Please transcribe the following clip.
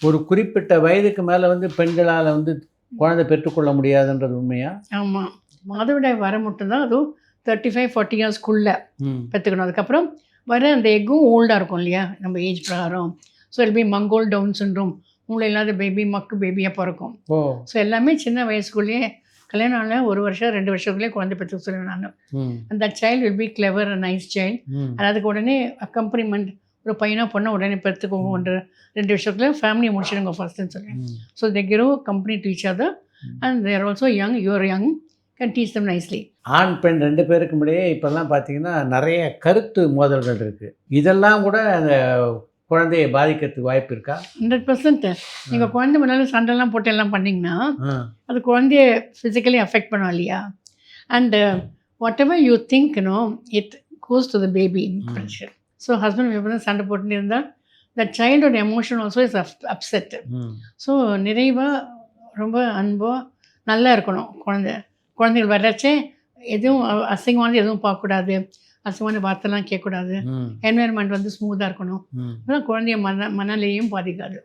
ஒரு குறிப்பிட்ட வயதுக்கு மேலே வந்து பெண்களால் வந்து குழந்தை பெற்றுக்கொள்ள முடியாதுன்றது உண்மையா? ஆமாம், மாதவிடாய் வர மட்டும்தான், அதுவும் 35-40 இயர்ஸ்க்குள்ளே ம். பெற்றுக்கணும். அதுக்கப்புறம் வர அந்த எக்கும் ஓல்டாக இருக்கும் இல்லையா, நம்ம ஏஜ் பிரகாரம். ஸோ இல் பி மங்கோல் டவுன் சிண்ட்ரோம், மூளை இல்லாத பேபி, மக்கு பேபியாக பிறக்கும். ஓ. ஸோ எல்லாமே சின்ன வயசுக்குள்ளேயே கல்யாணம் ஆன 1 வருஷம் 2 வருஷத்துக்குள்ளேயே குழந்தை பெற்றுக்க சொல்லுவேன் நான். ம். அந்த child will be clever and nice child. ம். அதுக்கு உடனே அக்கம்பனிமெண்ட் ஒரு பையனோ பொண்ணோ உடனே பெற்றுக்கோங்க, 2 வருஷத்துல ஃபேமிலியை முடிச்சிடுங்க ஃபர்ஸ்ட்டுன்னு சொல்லுவேன். ம். So they give company to each other and there also young, you are young, can teach them nicely. ஆண் பெண் 2 பேருக்கும் இடையே இப்போல்லாம் பார்த்தீங்கன்னா நிறைய கருத்து மோதல்கள் இருக்குது. இதெல்லாம் கூட அந்த குழந்தையை பாதிக்கிறதுக்கு வாய்ப்பு இருக்கா? 100%. நீங்கள் குழந்தை முன்னாலும் சண்டைலாம் போட்டு எல்லாம் பண்ணிங்கன்னா ஆ. அது குழந்தைய ஃபிசிக்கலி அஃபெக்ட் பண்ணும் இல்லையா. And what ever you think it goes to the baby pressure. So husband எப்போ சண்டை போட்டுன்னு இருந்தால் த சைல்டோட எமோஷன் ஆல்சோ இஸ் அப்செட். ம். ஸோ நிறைவாக ரொம்ப அன்பாக நல்லா இருக்கணும் குழந்தைகள் வர்றச்சே எதுவும் அசிங்கமானது எதுவும் பார்க்கக்கூடாது, அசிங்கமான வார்த்தைலாம் கேட்கக்கூடாது, ம். என்வாயர்மெண்ட் வந்து ஸ்மூத்தாக இருக்கணும். ம். அதான் குழந்தைய மனநிலையும் பாதிக்காது.